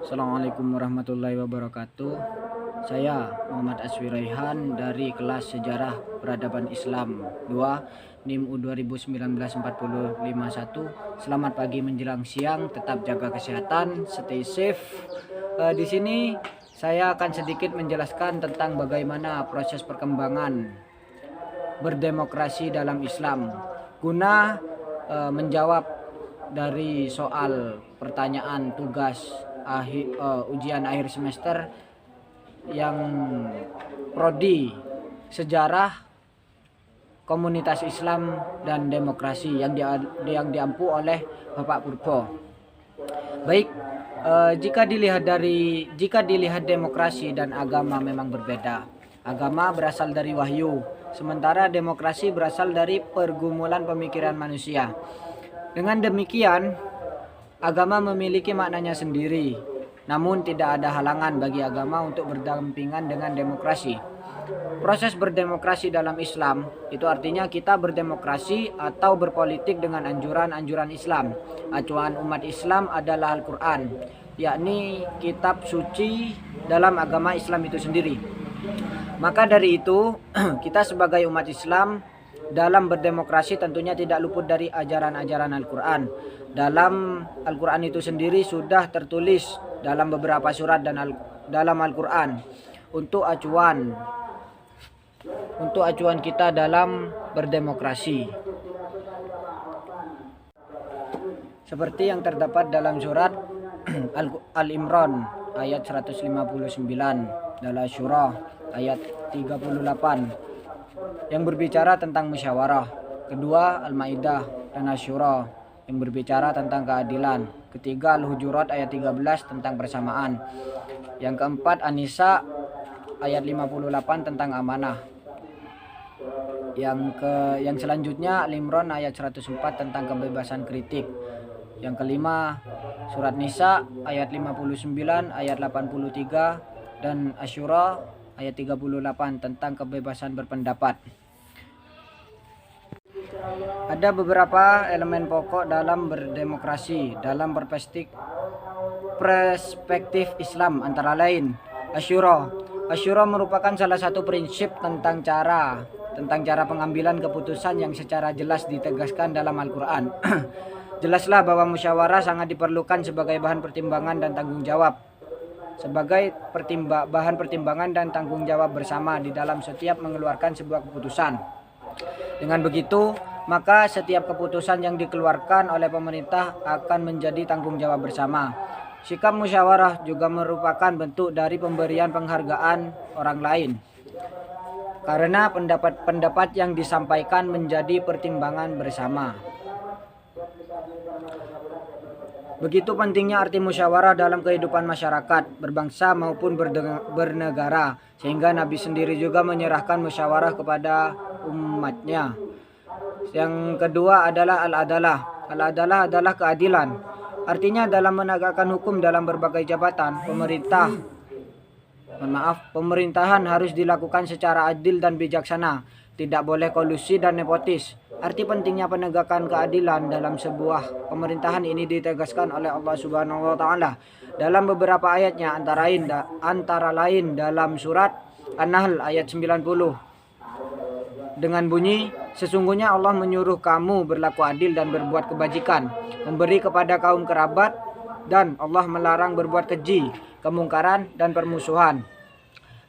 Assalamualaikum warahmatullahi wabarakatuh. Saya Muhammad Aswi Raihan dari kelas Sejarah Peradaban Islam 2 NIM U 2019-4051. Selamat pagi menjelang siang, tetap jaga kesehatan, stay safe. Di sini saya akan sedikit menjelaskan tentang bagaimana proses perkembangan berdemokrasi dalam Islam guna menjawab dari soal pertanyaan tugas ujian akhir semester yang prodi sejarah komunitas Islam dan demokrasi yang diampu oleh Bapak Purbo. Baik, jika dilihat demokrasi dan agama memang berbeda. Agama berasal dari wahyu, sementara demokrasi berasal dari pergumulan pemikiran manusia. Dengan demikian, agama memiliki maknanya sendiri, namun tidak ada halangan bagi agama untuk berdampingan dengan demokrasi. Proses berdemokrasi dalam Islam itu artinya kita berdemokrasi atau berpolitik dengan anjuran-anjuran Islam. Acuan umat Islam adalah Al-Quran, yakni kitab suci dalam agama Islam itu sendiri. Maka dari itu, kita sebagai umat Islam dalam berdemokrasi tentunya tidak luput dari ajaran-ajaran Al-Quran. Dalam Al-Quran itu sendiri sudah tertulis dalam beberapa surat dan dalam Al-Quran untuk acuan kita dalam berdemokrasi. Seperti yang terdapat dalam surat Al-Imran ayat 159, dalam Syura ayat 38 yang berbicara tentang musyawarah. Kedua, Al-Maidah dan Asy-Syura yang berbicara tentang keadilan. Ketiga, Al-Hujurat ayat 13 tentang persamaan. Yang keempat, An-Nisa ayat 58 tentang amanah. Yang selanjutnya Al-Imran ayat 104 tentang kebebasan kritik. Yang kelima, surat Nisa ayat 59, ayat 83 dan Asy-Syura ayat 38 tentang kebebasan berpendapat. Ada beberapa elemen pokok dalam berdemokrasi dalam perspektif Islam, antara lain Asy-Syura. Asy-Syura merupakan salah satu prinsip tentang cara pengambilan keputusan yang secara jelas ditegaskan dalam Al-Quran. Jelaslah bahwa musyawarah sangat diperlukan sebagai bahan pertimbangan dan tanggung jawab. Bahan pertimbangan dan tanggung jawab bersama di dalam setiap mengeluarkan sebuah keputusan. Dengan begitu, maka setiap keputusan yang dikeluarkan oleh pemerintah akan menjadi tanggung jawab bersama. Sikap musyawarah juga merupakan bentuk dari pemberian penghargaan orang lain, karena pendapat-pendapat yang disampaikan menjadi pertimbangan bersama. Begitu pentingnya arti musyawarah dalam kehidupan masyarakat, berbangsa maupun bernegara, sehingga Nabi sendiri juga menyerahkan musyawarah kepada umatnya. Yang kedua adalah al-adalah. Al-adalah adalah keadilan. Artinya dalam menegakkan hukum dalam berbagai jabatan, pemerintahan harus dilakukan secara adil dan bijaksana. Tidak boleh kolusi dan nepotis. Arti pentingnya penegakan keadilan dalam sebuah pemerintahan ini ditegaskan oleh Allah Subhanahu wa taala dalam beberapa ayatnya, antara lain dalam surat An-Nahl ayat 90 dengan bunyi, sesungguhnya Allah menyuruh kamu berlaku adil dan berbuat kebajikan, memberi kepada kaum kerabat, dan Allah melarang berbuat keji, kemungkaran dan permusuhan.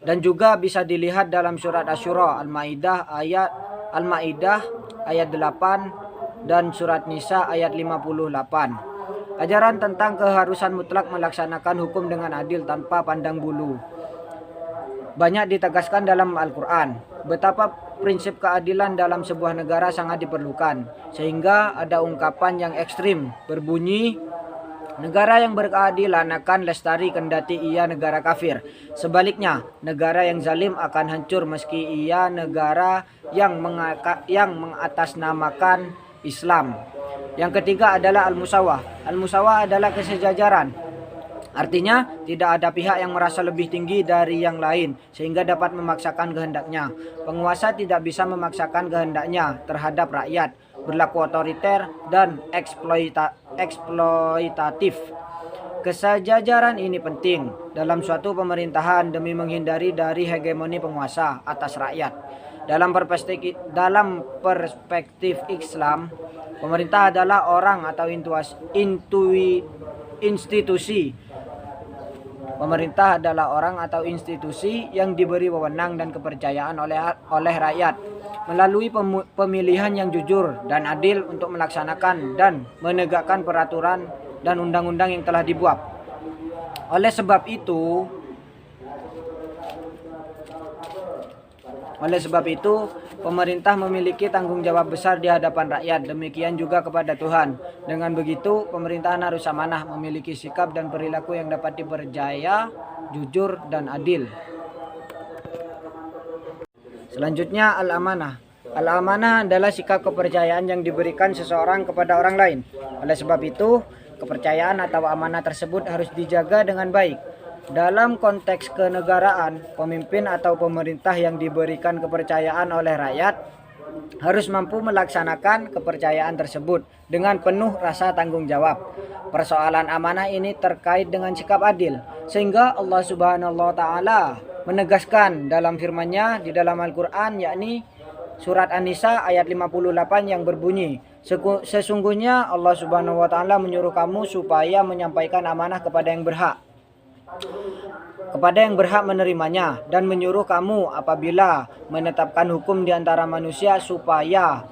Dan juga bisa dilihat dalam surat Asy-Syura, Al-Maidah ayat 8 dan surat Nisa ayat 58. Ajaran tentang keharusan mutlak melaksanakan hukum dengan adil tanpa pandang bulu banyak ditegaskan dalam Al-Quran. Betapa prinsip keadilan dalam sebuah negara sangat diperlukan, sehingga ada ungkapan yang ekstrim berbunyi, negara yang berkeadilan akan lestari kendati ia negara kafir. Sebaliknya, negara yang zalim akan hancur meski ia negara yang mengatasnamakan Islam. Yang ketiga adalah al-musawah. Al-musawah adalah kesejajaran. Artinya, tidak ada pihak yang merasa lebih tinggi dari yang lain sehingga dapat memaksakan kehendaknya. Penguasa tidak bisa memaksakan kehendaknya terhadap rakyat, berlaku otoriter dan eksploitatif. Kesejajaran ini penting dalam suatu pemerintahan demi menghindari dari hegemoni penguasa atas rakyat. Dalam perspektif Islam, pemerintah adalah orang atau institusi. Pemerintah adalah orang atau institusi yang diberi wewenang dan kepercayaan oleh rakyat melalui pemilihan yang jujur dan adil untuk melaksanakan dan menegakkan peraturan dan undang-undang yang telah dibuat. Oleh sebab itu, pemerintah memiliki tanggung jawab besar di hadapan rakyat, demikian juga kepada Tuhan. Dengan begitu, pemerintahan harus amanah, memiliki sikap dan perilaku yang dapat dipercaya, jujur, dan adil. Selanjutnya, al-amanah. Al-amanah adalah sikap kepercayaan yang diberikan seseorang kepada orang lain. Oleh sebab itu, kepercayaan atau amanah tersebut harus dijaga dengan baik. Dalam konteks kenegaraan, pemimpin atau pemerintah yang diberikan kepercayaan oleh rakyat harus mampu melaksanakan kepercayaan tersebut dengan penuh rasa tanggung jawab. Persoalan amanah ini terkait dengan sikap adil, sehingga Allah Subhanahu wa taala menegaskan dalam firman-Nya di dalam Al-Qur'an, yakni surat An-Nisa ayat 58 yang berbunyi, sesungguhnya Allah Subhanahu wa taala menyuruh kamu supaya menyampaikan amanah kepada yang berhak menerimanya, dan menyuruh kamu apabila menetapkan hukum di antara manusia supaya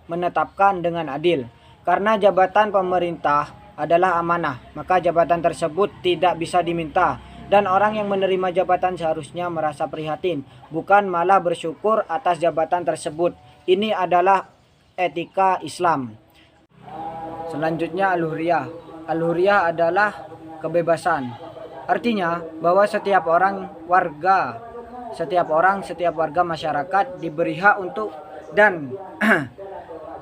menetapkan dengan adil. Karena jabatan pemerintah adalah amanah, maka jabatan tersebut tidak bisa diminta, dan orang yang menerima jabatan seharusnya merasa prihatin, bukan malah bersyukur atas jabatan tersebut. Ini adalah etika Islam. Selanjutnya al-hurriyah. Al-hurriyah adalah kebebasan. Artinya bahwa setiap warga masyarakat diberi hak untuk dan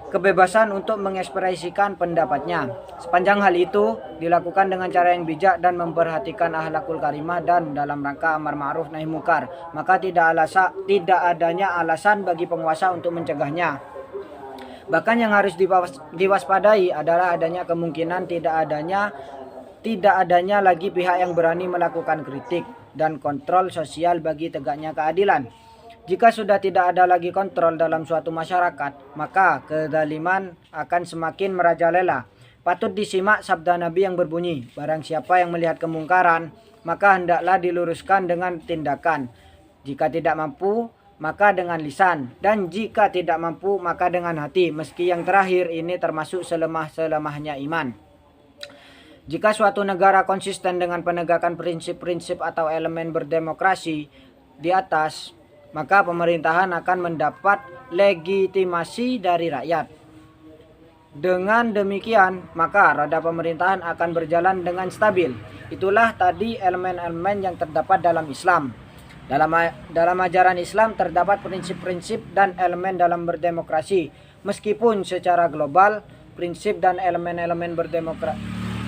kebebasan untuk mengekspresikan pendapatnya. Sepanjang hal itu dilakukan dengan cara yang bijak dan memperhatikan akhlakul karimah dan dalam rangka amar ma'ruf nahi munkar, maka tidak adanya alasan bagi penguasa untuk mencegahnya. Bahkan yang harus diwaspadai adalah adanya kemungkinan tidak adanya lagi pihak yang berani melakukan kritik dan kontrol sosial bagi tegaknya keadilan. Jika sudah tidak ada lagi kontrol dalam suatu masyarakat, maka kezaliman akan semakin merajalela. Patut disimak sabda Nabi yang berbunyi, barang siapa yang melihat kemungkaran, maka hendaklah diluruskan dengan tindakan. Jika tidak mampu, maka dengan lisan, dan jika tidak mampu, maka dengan hati, meski yang terakhir ini termasuk selemah-selemahnya iman. Jika suatu negara konsisten dengan penegakan prinsip-prinsip atau elemen berdemokrasi di atas, maka pemerintahan akan mendapat legitimasi dari rakyat. Dengan demikian, maka roda pemerintahan akan berjalan dengan stabil. Itulah tadi elemen-elemen yang terdapat dalam Islam. Dalam ajaran Islam terdapat prinsip-prinsip dan elemen dalam berdemokrasi. Meskipun secara global, prinsip dan elemen-elemen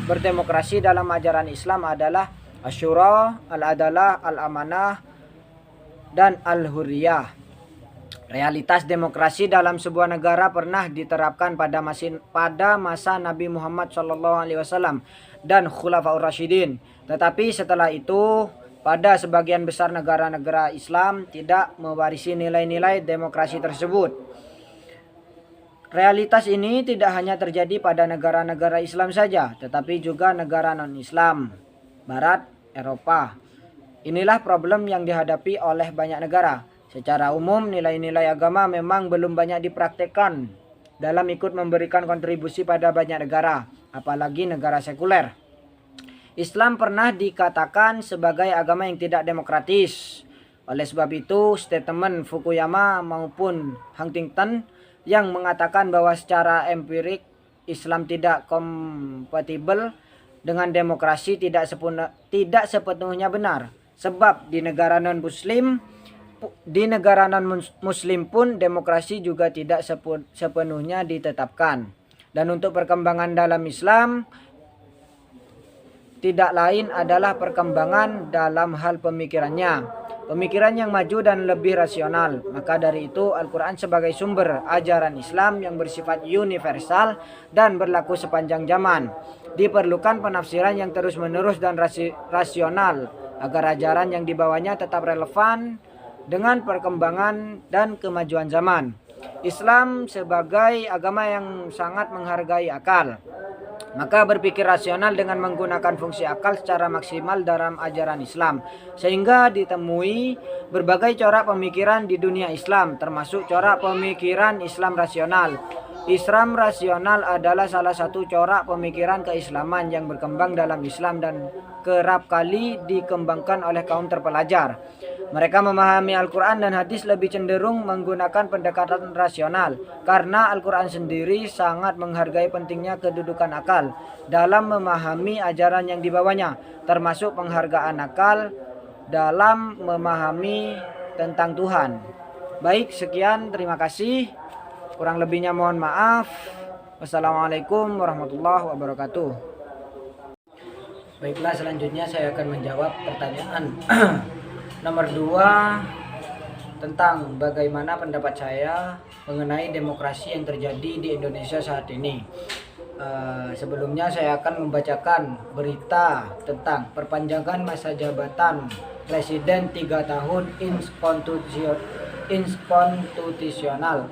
berdemokrasi dalam ajaran Islam adalah asyura, al-adalah, al-amanah, dan al-hurriyah. Realitas demokrasi dalam sebuah negara pernah diterapkan pada masa Nabi Muhammad SAW dan Khulafaur Rasyidin. Tetapi setelah itu, pada sebagian besar negara-negara Islam tidak mewarisi nilai-nilai demokrasi tersebut. Realitas ini tidak hanya terjadi pada negara-negara Islam saja, tetapi juga negara non-Islam, Barat, Eropa. Inilah problem yang dihadapi oleh banyak negara. Secara umum, nilai-nilai agama memang belum banyak dipraktekkan dalam ikut memberikan kontribusi pada banyak negara, apalagi negara sekuler. Islam pernah dikatakan sebagai agama yang tidak demokratis. Oleh sebab itu, statement Fukuyama maupun Huntington yang mengatakan bahwa secara empirik Islam tidak kompatibel dengan demokrasi tidak sepenuhnya benar. Sebab di negara non-muslim pun demokrasi juga tidak sepenuhnya ditetapkan. Dan untuk perkembangan dalam Islam tidak lain adalah perkembangan dalam hal pemikirannya. pemikiran yang maju dan lebih rasional. Maka dari itu Al-Quran sebagai sumber ajaran Islam yang bersifat universal dan berlaku sepanjang zaman. Diperlukan penafsiran yang terus-menerus dan rasional agar ajaran yang dibawanya tetap relevan dengan perkembangan dan kemajuan zaman. Islam sebagai agama yang sangat menghargai akal. Maka berpikir rasional dengan menggunakan fungsi akal secara maksimal dalam ajaran Islam. Sehingga ditemui berbagai corak pemikiran di dunia Islam, termasuk corak pemikiran Islam rasional. Islam rasional adalah salah satu corak pemikiran keislaman yang berkembang dalam Islam dan kerap kali dikembangkan oleh kaum terpelajar. Mereka memahami Al-Quran dan hadis lebih cenderung menggunakan pendekatan rasional karena Al-Quran sendiri sangat menghargai pentingnya kedudukan akal dalam memahami ajaran yang dibawanya, termasuk penghargaan akal dalam memahami tentang Tuhan. Baik, sekian, terima kasih. Kurang lebihnya mohon maaf. Wassalamualaikum warahmatullahi wabarakatuh. Baiklah, selanjutnya saya akan menjawab pertanyaan nomor 2 tentang bagaimana pendapat saya mengenai demokrasi yang terjadi di Indonesia saat ini. Sebelumnya saya akan membacakan berita tentang perpanjangan masa jabatan Presiden 3 tahun inkonstitusional.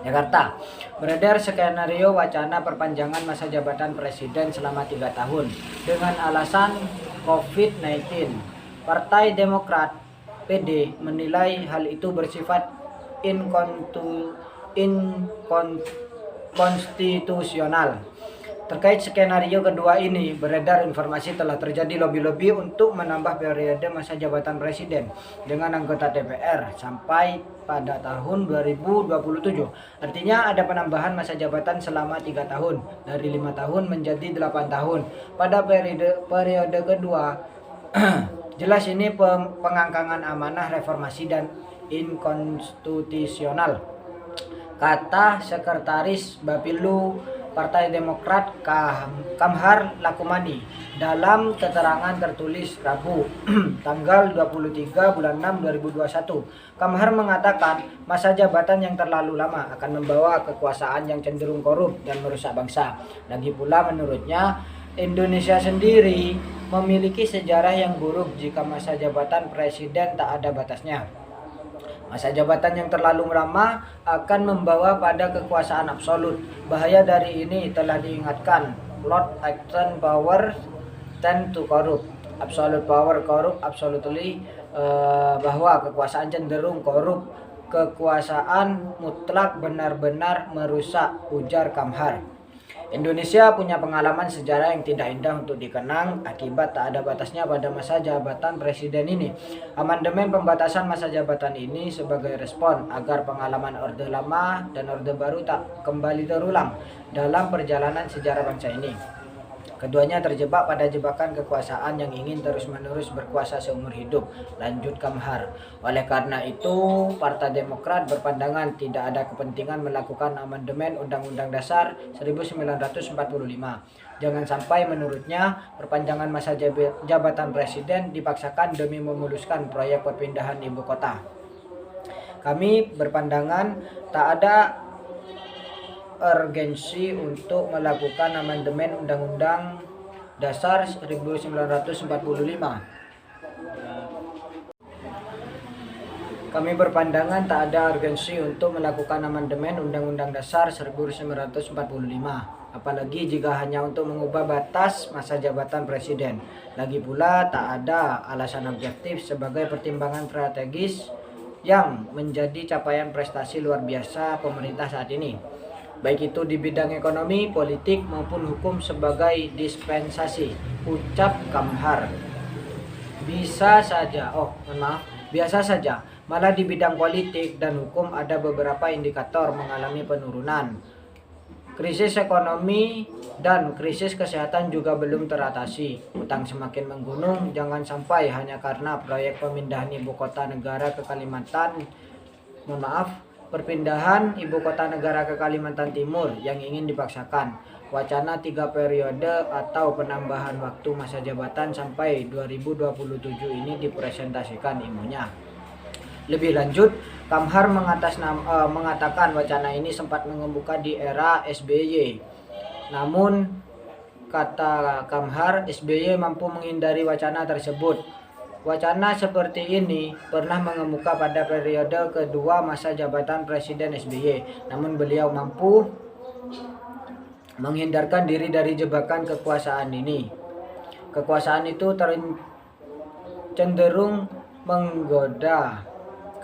Jakarta, beredar skenario wacana perpanjangan masa jabatan Presiden selama 3 tahun dengan alasan COVID-19. Partai Demokrat PD menilai hal itu bersifat inkonstitusional. Terkait skenario kedua ini, beredar informasi telah terjadi lobi-lobi untuk menambah periode masa jabatan Presiden dengan anggota DPR sampai pada tahun 2027. Artinya ada penambahan masa jabatan selama 3 tahun, dari 5 tahun menjadi 8 tahun. Pada periode kedua, jelas ini pengangkangan amanah reformasi dan inkonstitusional, kata Sekretaris Bapilu Partai Demokrat Kamhar Lakumani dalam keterangan tertulis Rabu tanggal 23 bulan 6 2021. Kamhar mengatakan masa jabatan yang terlalu lama akan membawa kekuasaan yang cenderung korup dan merusak bangsa. Lagi pula menurutnya Indonesia sendiri memiliki sejarah yang buruk jika masa jabatan presiden tak ada batasnya. Masa jabatan yang terlalu lama akan membawa pada kekuasaan absolut. Bahaya dari ini telah diingatkan Lord Acton, power tend to corrupt. Absolute power corrupt absolutely, bahwa kekuasaan cenderung korup. Kekuasaan mutlak benar-benar merusak, ujar Kamhar. Indonesia punya pengalaman sejarah yang tidak indah untuk dikenang akibat tak ada batasnya pada masa jabatan presiden ini. Amandemen pembatasan masa jabatan ini sebagai respon agar pengalaman Orde Lama dan Orde Baru tak kembali terulang dalam perjalanan sejarah bangsa ini. Keduanya terjebak pada jebakan kekuasaan yang ingin terus-menerus berkuasa seumur hidup, lanjut Kamhar. Oleh karena itu, Partai Demokrat berpandangan tidak ada kepentingan melakukan amandemen Undang-Undang Dasar 1945. Jangan sampai menurutnya perpanjangan masa jabatan presiden dipaksakan demi memuluskan proyek perpindahan ibu kota. Kami berpandangan tak ada urgensi untuk melakukan amandemen Undang-Undang Dasar 1945. Kami berpandangan tak ada urgensi untuk melakukan amandemen Undang-Undang Dasar 1945, apalagi jika hanya untuk mengubah batas masa jabatan presiden. Lagi pula tak ada alasan objektif sebagai pertimbangan strategis yang menjadi capaian prestasi luar biasa pemerintah saat ini, baik itu di bidang ekonomi, politik, maupun hukum sebagai dispensasi, ucap Kamhar. Biasa saja, malah di bidang politik dan hukum ada beberapa indikator mengalami penurunan. Krisis ekonomi dan krisis kesehatan juga belum teratasi. Utang semakin menggunung, jangan sampai hanya karena proyek pemindahan ibu kota negara ke perpindahan ibu kota negara ke Kalimantan Timur yang ingin dipaksakan. wacana 3 periode atau penambahan waktu masa jabatan sampai 2027 ini dipresentasikan ilmunya. Lebih lanjut, Kamhar mengatakan wacana ini sempat mengemuka di era SBY. Namun, kata Kamhar, SBY mampu menghindari wacana tersebut. Wacana seperti ini pernah mengemuka pada periode kedua masa jabatan Presiden SBY. Namun beliau mampu menghindarkan diri dari jebakan kekuasaan ini. Kekuasaan itu cenderung menggoda.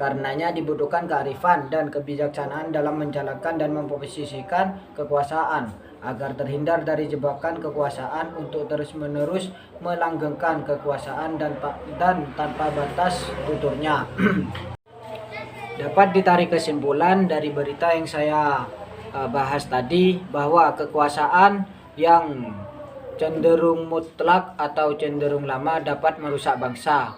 Karenanya dibutuhkan kearifan dan kebijaksanaan dalam menjalankan dan memposisikan kekuasaan agar terhindar dari jebakan kekuasaan untuk terus-menerus melanggengkan kekuasaan dan tanpa batas tuturnya. Dapat ditarik kesimpulan dari berita yang saya bahas tadi bahwa kekuasaan yang cenderung mutlak atau cenderung lama dapat merusak bangsa,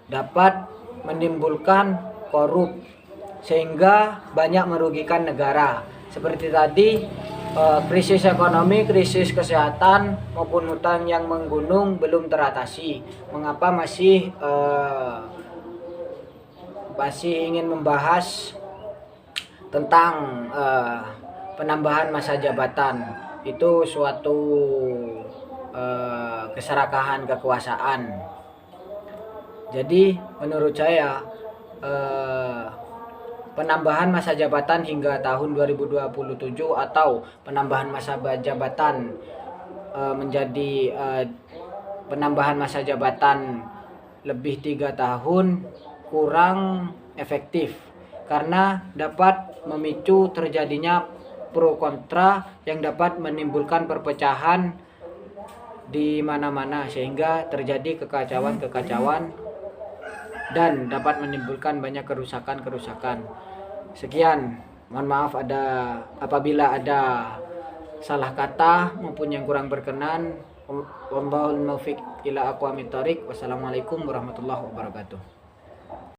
dapat menimbulkan korup sehingga banyak merugikan negara. Seperti tadi, krisis ekonomi, krisis kesehatan maupun hutang yang menggunung belum teratasi. Mengapa masih ingin membahas tentang penambahan masa jabatan? Itu suatu keserakahan kekuasaan. Jadi menurut saya penambahan masa jabatan hingga tahun 2027 atau penambahan masa jabatan menjadi penambahan masa jabatan lebih 3 tahun kurang efektif karena dapat memicu terjadinya pro kontra yang dapat menimbulkan perpecahan di mana-mana sehingga terjadi kekacauan dan dapat menimbulkan banyak kerusakan. Sekian, mohon maaf apabila ada salah kata maupun yang kurang berkenan. Wallahul muwaffiq ila aqwamit thoriq. Wassalamualaikum warahmatullahi wabarakatuh.